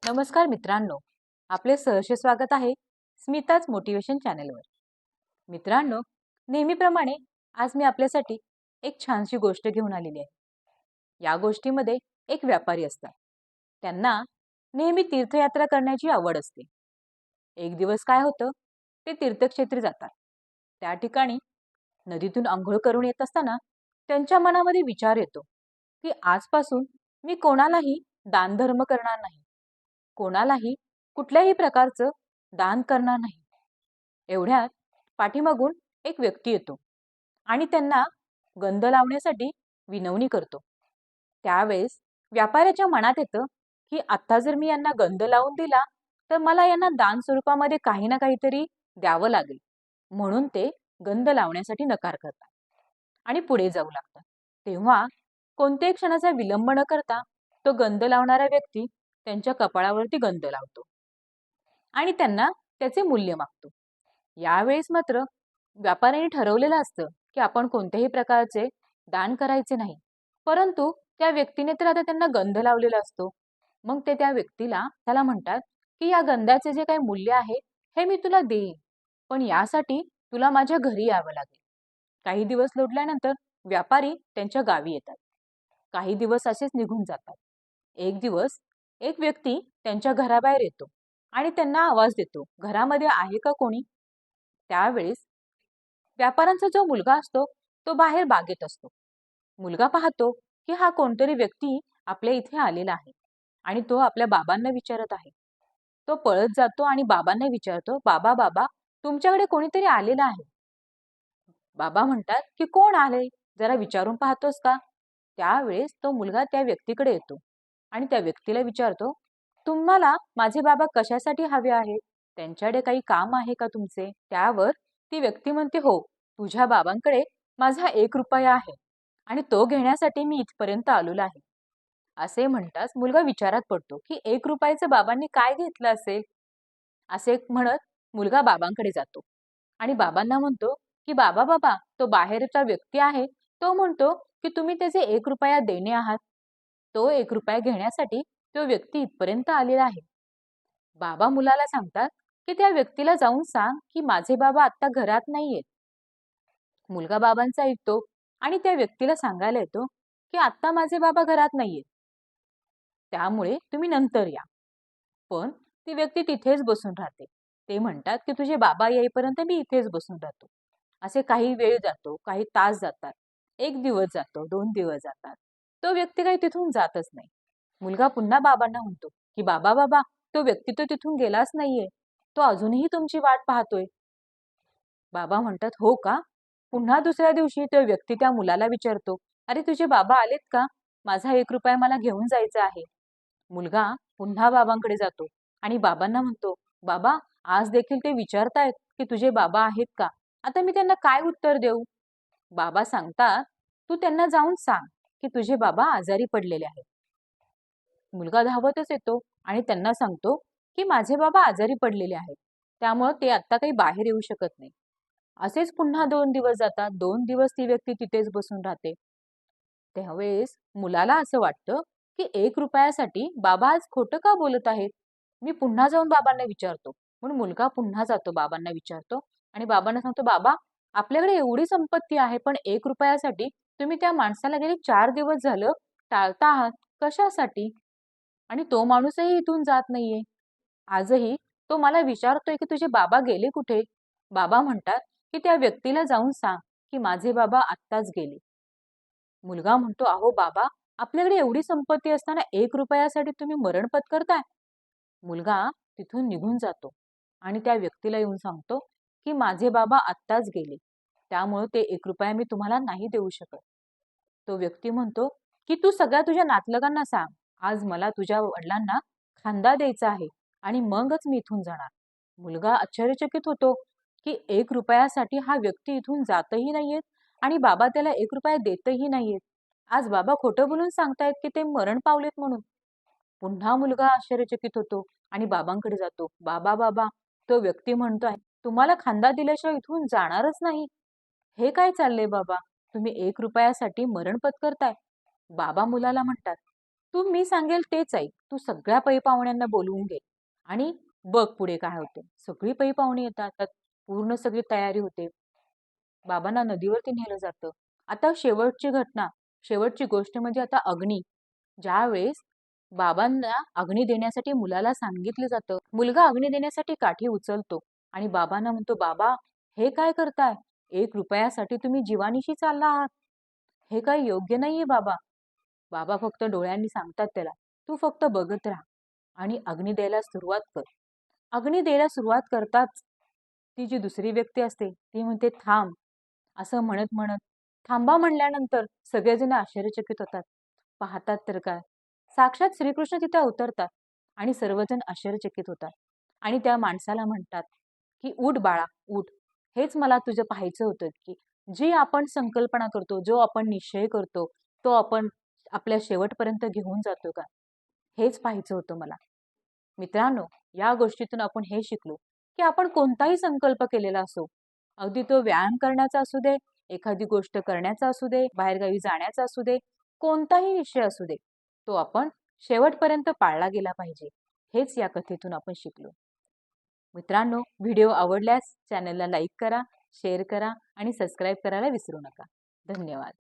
नमस्कार मित्रांनो, आपले सहर्ष स्वागत आहे स्मिताच मोटिवेशन चॅनलवर. मित्रांनो, नेहमीप्रमाणे आज मी आपल्यासाठी एक छानशी गोष्ट घेऊन आलेली आहे. या गोष्टीमध्ये एक व्यापारी असतात. त्यांना नेहमी तीर्थयात्रा करण्याची आवड असते. एक दिवस काय होतं, ते तीर्थक्षेत्री जातात. त्या ठिकाणी नदीतून अंघोळ करून येत असताना त्यांच्या मनामध्ये विचार येतो की आजपासून मी कोणालाही दानधर्म करणार नाही, कोणालाही कुठल्याही प्रकारचं दान करणार नाही. एवढ्यात पाठीमागून एक व्यक्ती येतो आणि त्यांना गंध लावण्यासाठी विनवणी करतो. त्यावेळेस व्यापाऱ्याच्या मनात येतं की आता जर मी यांना गंध लावून दिला तर मला यांना दान स्वरूपामध्ये काही ना काहीतरी द्यावं लागेल. म्हणून ते गंध लावण्यासाठी नकार करतात आणि पुढे जाऊ लागतात. तेव्हा कोणत्याही क्षणाचा विलंब न करता तो गंध लावणारा व्यक्ती त्यांच्या कपाळावरती गंध लावतो आणि त्यांना त्याचे मूल्य मागतो. यावेळेस मात्र व्यापाऱ्याने ठरवलेलं असतं की आपण कोणत्याही प्रकारचे दान करायचे नाही, परंतु त्या व्यक्तीने तर आता त्यांना गंध लावलेला असतो. मग ते त्या व्यक्तीला त्याला म्हणतात की या गंधाचे जे काही मूल्य आहे हे मी तुला देईन, पण यासाठी तुला माझ्या घरी यावं लागेल. काही दिवस लोटल्यानंतर व्यापारी त्यांच्या गावी येतात. काही दिवस असेच निघून जातात. एक दिवस एक व्यक्ती त्यांच्या घराबाहेर येतो आणि त्यांना आवाज देतो, घरामध्ये आहे का कोणी? त्यावेळेस व्यापाऱ्यांचा जो मुलगा असतो तो बाहेर बागेत असतो. मुलगा पाहतो की हा कोणतरी व्यक्ती आपल्या इथे आलेला आहे आणि तो आपल्या बाबांना विचारत आहे. तो पळत जातो आणि बाबांना विचारतो, बाबा बाबा, तुमच्याकडे कोणीतरी आलेलं आहे. बाबा म्हणतात की कोण आले, जरा विचारून पाहतोस का? त्यावेळेस तो मुलगा त्या व्यक्तीकडे येतो आणि त्या व्यक्तीला विचारतो, तुम्हाला माझे बाबा कशासाठी हवे आहेत? त्यांच्याकडे काही काम आहे का तुमचे? त्यावर ती व्यक्ती म्हणते, हो, तुझ्या बाबांकडे माझा 1 रुपया आहे आणि तो घेण्यासाठी मी इथपर्यंत आलेलो आहे. असे म्हणताच मुलगा विचारात पडतो की 1 रुपयाचं बाबांनी काय घेतलं असेल. असे म्हणत मुलगा बाबांकडे जातो आणि बाबांना म्हणतो की बाबा बाबा, तो बाहेरचा व्यक्ती आहे, तो म्हणतो की तुम्ही त्याचे 1 रुपया देणे आहात. तो 1 रुपया घेण्यासाठी तो व्यक्ती इथपर्यंत आलेला आहे. बाबा मुलाला सांगतात की त्या व्यक्तीला जाऊन सांग की माझे बाबा आता घरात नाहीयेत. मुलगा बाबांचा ऐकतो आणि त्या व्यक्तीला सांगायला येतो की आता माझे बाबा घरात नाहीयेत, त्यामुळे तुम्ही नंतर या. पण ती व्यक्ती तिथेच बसून राहते. ते म्हणतात की तुझे बाबा येईपर्यंत मी इथेच बसून राहतो. असे काही वेळ जातो, काही तास जातात, 1 दिवस जातो, 2 दिवस जातात. तो व्यक्ती काही तिथून जातच नाही. मुलगा पुन्हा बाबांना म्हणतो की बाबा बाबा, तो व्यक्ती तो तिथून गेलाच नाहीये, तो अजूनही तुमची वाट पाहतोय. बाबा म्हणतात, हो का? पुन्हा दुसऱ्या दिवशी तो व्यक्ती त्या मुलाला विचारतो, अरे तुझे बाबा आलेत का? माझा 1 रुपया मला घेऊन जायचा आहे. मुलगा पुन्हा बाबांकडे जातो आणि बाबांना म्हणतो, बाबा, आज देखील ते विचारतायत की तुझे बाबा आहेत का? आता मी त्यांना काय उत्तर देऊ? बाबा सांगतात, तू त्यांना जाऊन सांग की तुझे बाबा आजारी पडलेले आहेत. मुलगा धावतच येतो आणि त्यांना सांगतो की माझे बाबा आजारी पडलेले आहेत, त्यामुळे ते आता काही बाहेर येऊ शकत नाही. असेच पुन्हा 2 दिवस जातात. 2 दिवस ती व्यक्ती तिथेच बसून राहते. त्यावेळेस मुलाला असं वाटतं की 1 रुपयासाठी बाबा आज खोटं का बोलत आहेत. मी पुन्हा जाऊन बाबांना विचारतो. म्हणून मुलगा पुन्हा जातो, बाबांना विचारतो आणि बाबांना सांगतो, बाबा, आपल्याकडे एवढी संपत्ती आहे, पण 1 रुपयासाठी तुम्ही त्या माणसाला गेले 4 दिवस झालं टाळता आहात. कशासाठी? आणि तो माणूसही इथून जात नाहीये. आजही तो मला विचारतोय की तुझे बाबा गेले कुठे? बाबा म्हणतात की त्या व्यक्तीला जाऊन सांग की माझे बाबा आत्ताच गेले. मुलगा म्हणतो, अहो बाबा, आपल्याकडे एवढी संपत्ती असताना 1 रुपयासाठी तुम्ही मरण पत्करताय. मुलगा तिथून निघून जातो आणि त्या व्यक्तीला येऊन सांगतो की माझे बाबा आत्ताच गेले, त्यामुळे ते 1 रुपया मी तुम्हाला नाही देऊ शकत. तो व्यक्ती म्हणतो की तू सगळ्या तुझ्या नातलगांना सांग, आज मला तुझ्या वडिलांना खांदा द्यायचा आहे आणि मगच मी इथून जाणार. मुलगा आश्चर्यचकित होतो की 1 रुपयासाठी हा व्यक्ती इथून जातही नाहीयेत आणि बाबा त्याला 1 रुपया देतही नाहीयेत. आज बाबा खोटं बोलून सांगतायत की ते मरण पावलेत म्हणून. पुन्हा मुलगा आश्चर्यचकित होतो आणि बाबांकडे जातो. बाबा बाबा, तो व्यक्ती म्हणतोय, तुम्हाला खांदा दिल्याशिवाय इथून जाणारच नाही. हे काय चाललंय बाबा? तुम्ही 1 रुपयासाठी मरण पत्करताय. बाबा मुलाला म्हणतात, तू मी सांगेल तेच ऐक. तू सगळ्या पै पाहुण्यांना बोलवून घे आणि बघ पुढे काय होते. सगळी पै पाहुणी येतात. त्यात पूर्ण सगळी तयारी होते. बाबांना नदीवरती नेलं जातं. आता शेवटची घटना, शेवटची गोष्ट म्हणजे आता अग्नी. ज्यावेळेस बाबांना अग्नी देण्यासाठी मुलाला सांगितलं जातं, मुलगा अग्नी देण्यासाठी काठी उचलतो आणि बाबांना म्हणतो, बाबा हे काय करताय? 1 रुपयासाठी तुम्ही जीवानिशी चालला आहात. हे काही योग्य नाहीये बाबा. बाबा फक्त डोळ्यांनी सांगतात त्याला, तू फक्त बघत राहा आणि अग्नी द्यायला सुरुवात कर. अग्नी द्यायला सुरुवात करताच ती जी दुसरी व्यक्ती असते ती म्हणते थांब. असं म्हणत म्हणत थांबा म्हणल्यानंतर सगळेजण आश्चर्यचकित होतात. पाहतात तर काय, साक्षात श्रीकृष्ण तिथे अवतरतात आणि सर्वजण आश्चर्यचकित होतात आणि त्या माणसाला म्हणतात की उठ बाळा उठ. हेच मला तुझं पाहायचं होतं की जी आपण संकल्पना करतो, जो आपण निश्चय करतो, तो आपण आपल्या शेवटपर्यंत घेऊन जातो का? हेच पाहायचं होतं मला. मित्रांनो, या गोष्टीतून आपण हे शिकलो की आपण कोणताही संकल्प केलेला असो, अगदी तो व्यायाम करण्याचा असू दे, एखादी गोष्ट करण्याचा असू दे, बाहेरगावी जाण्याचा असू दे, कोणताही विषय असू दे, तो आपण शेवटपर्यंत पाळला गेला पाहिजे. हेच या कथेतून आपण शिकलो. मित्रांनो, व्हिडिओ आवडल्यास चॅनलला लाईक करा, शेअर करा आणि सबस्क्राईब करायला विसरू नका. धन्यवाद.